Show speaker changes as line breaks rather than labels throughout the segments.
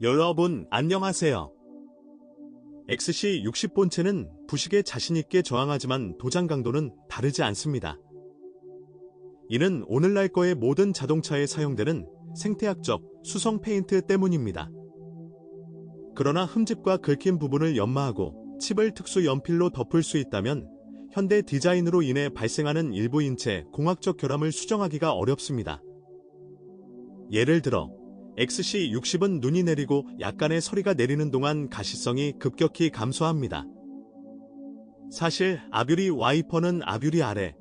여러분 안녕하세요. XC60 본체는 부식에 자신있게 저항하지만 도장 강도는 다르지 않습니다. 이는 오늘날 거의 모든 자동차에 사용되는 생태학적 수성 페인트 때문입니다. 그러나 흠집과 긁힌 부분을 연마하고 칩을 특수 연필로 덮을 수 있다면 현대 디자인으로 인해 발생하는 일부 인체 공학적 결함을 수정하기가 어렵습니다. 예를 들어 XC60은 눈이 내리고 약간의 서리가 내리는 동안 가시성이 급격히 감소합니다. 사실 아뷰리 와이퍼는 아뷰리 아래,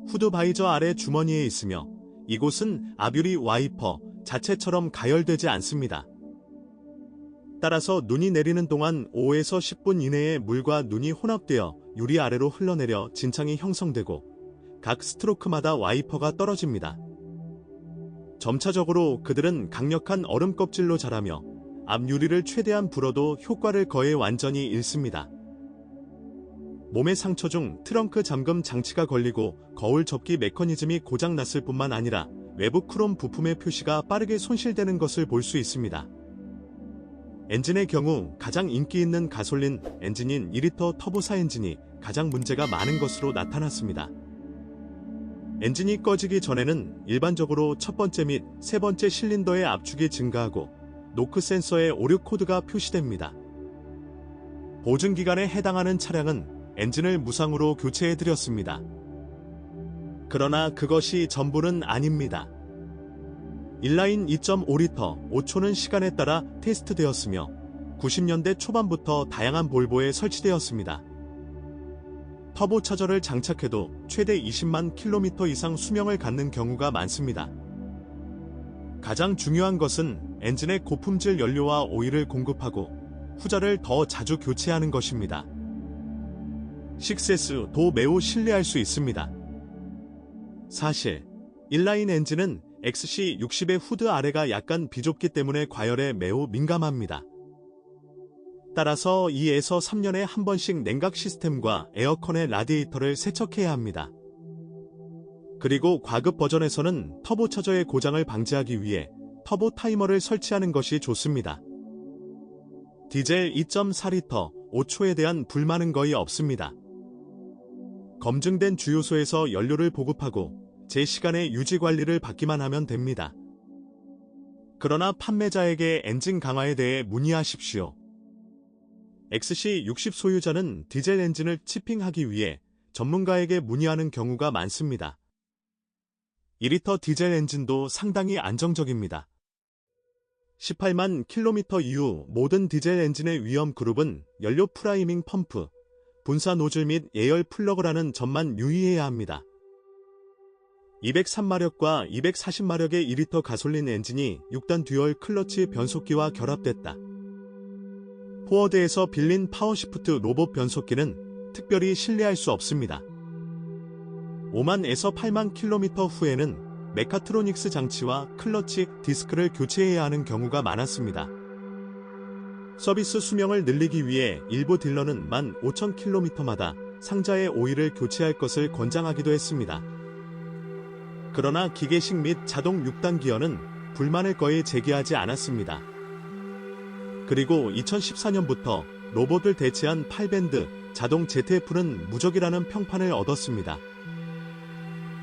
후드 바이저 아래 주머니에 있으며 이곳은 아뷰리 와이퍼 자체처럼 가열되지 않습니다. 따라서 눈이 내리는 동안 5에서 10분 이내에 물과 눈이 혼합되어 유리 아래로 흘러내려 진창이 형성되고 각 스트로크마다 와이퍼가 떨어집니다. 점차적으로 그들은 강력한 얼음 껍질로 자라며 앞 유리를 최대한 불어도 효과를 거의 완전히 잃습니다. 몸의 상처 중 트렁크 잠금 장치가 걸리고 거울 접기 메커니즘이 고장났을 뿐만 아니라 외부 크롬 부품의 표시가 빠르게 손실되는 것을 볼 수 있습니다. 엔진의 경우 가장 인기 있는 가솔린 엔진인 2리터 터보사 엔진이 가장 문제가 많은 것으로 나타났습니다. 엔진이 꺼지기 전에는 일반적으로 첫 번째 및 세 번째 실린더의 압축이 증가하고 노크 센서의 오류 코드가 표시됩니다. 보증기간에 해당하는 차량은 엔진을 무상으로 교체해드렸습니다. 그러나 그것이 전부는 아닙니다. 인라인 2.5리터 5초는 시간에 따라 테스트되었으며 90년대 초반부터 다양한 볼보에 설치되었습니다. 터보차저를 장착해도 최대 20만 킬로미터 이상 수명을 갖는 경우가 많습니다. 가장 중요한 것은 엔진의 고품질 연료와 오일을 공급하고 후자를 더 자주 교체하는 것입니다. 6S도 매우 신뢰할 수 있습니다. 사실 인라인 엔진은 XC60의 후드 아래가 약간 비좁기 때문에 과열에 매우 민감합니다. 따라서 2에서 3년에 한 번씩 냉각 시스템과 에어컨의 라디에이터를 세척해야 합니다. 그리고 과급 버전에서는 터보차저의 고장을 방지하기 위해 터보 타이머를 설치하는 것이 좋습니다. 디젤 2.4리터 5초에 대한 불만은 거의 없습니다. 검증된 주유소에서 연료를 보급하고 제 시간에 유지 관리를 받기만 하면 됩니다. 그러나 판매자에게 엔진 강화에 대해 문의하십시오. XC60 소유자는 디젤 엔진을 치핑하기 위해 전문가에게 문의하는 경우가 많습니다. 2리터 디젤 엔진도 상당히 안정적입니다. 18만 킬로미터 이후 모든 디젤 엔진의 위험 그룹은 연료 프라이밍 펌프, 분사 노즐 및 예열 플러그라는 점만 유의해야 합니다. 203마력과 240마력의 2리터 가솔린 엔진이 6단 듀얼 클러치 변속기와 결합됐다. 포워드에서 빌린 파워시프트 로봇 변속기는 특별히 신뢰할 수 없습니다. 5만에서 8만 킬로미터 후에는 메카트로닉스 장치와 클러치 디스크를 교체해야 하는 경우가 많았습니다. 서비스 수명을 늘리기 위해 일부 딜러는 15,000킬로미터마다 상자의 오일을 교체할 것을 권장하기도 했습니다. 그러나 기계식 및 자동 6단 기어는 불만을 거의 제기하지 않았습니다. 그리고 2014년부터 로봇을 대체한 8밴드 자동 ZF는 무적이라는 평판을 얻었습니다.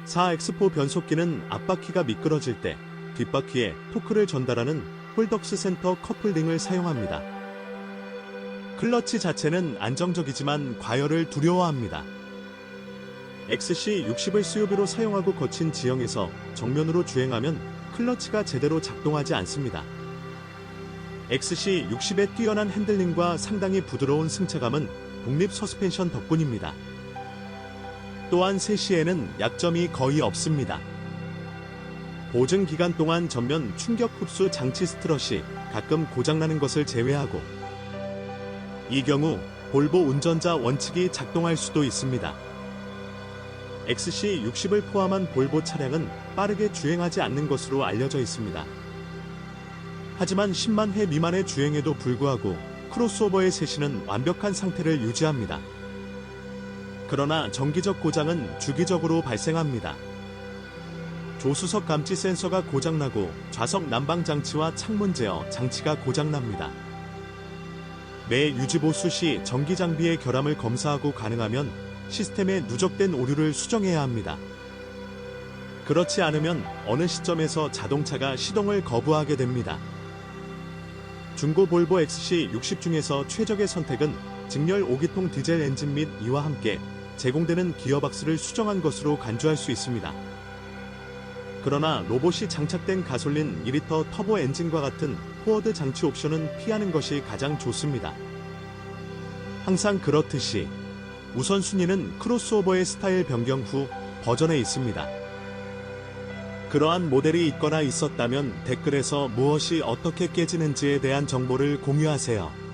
4X4 변속기는 앞바퀴가 미끄러질 때 뒷바퀴에 토크를 전달하는 홀덕스 센터 커플링을 사용합니다. 클러치 자체는 안정적이지만 과열을 두려워합니다. XC60을 SUV로 사용하고 거친 지형에서 정면으로 주행하면 클러치가 제대로 작동하지 않습니다. XC60의 뛰어난 핸들링과 상당히 부드러운 승차감은 독립 서스펜션 덕분입니다. 또한 3시에는 약점이 거의 없습니다. 보증 기간 동안 전면 충격 흡수 장치 스트럿이 가끔 고장나는 것을 제외하고 이 경우 볼보 운전자 원칙이 작동할 수도 있습니다. XC60을 포함한 볼보 차량은 빠르게 주행하지 않는 것으로 알려져 있습니다. 하지만 10만 회 미만의 주행에도 불구하고 크로스오버의 세시는 완벽한 상태를 유지합니다. 그러나 정기적 고장은 주기적으로 발생합니다. 조수석 감지 센서가 고장나고 좌석 난방 장치와 창문 제어 장치가 고장납니다. 매 유지보수 시 전기 장비의 결함을 검사하고 가능하면 시스템에 누적된 오류를 수정해야 합니다. 그렇지 않으면 어느 시점에서 자동차가 시동을 거부하게 됩니다. 중고 볼보 XC60 중에서 최적의 선택은 직렬 5기통 디젤 엔진 및 이와 함께 제공되는 기어박스를 수정한 것으로 간주할 수 있습니다. 그러나 로봇이 장착된 가솔린 2리터 터보 엔진과 같은 포워드 장치 옵션은 피하는 것이 가장 좋습니다. 항상 그렇듯이 우선순위는 크로스오버의 스타일 변경 후 버전에 있습니다. 그러한 모델이 있거나 있었다면 댓글에서 무엇이 어떻게 깨지는지에 대한 정보를 공유하세요.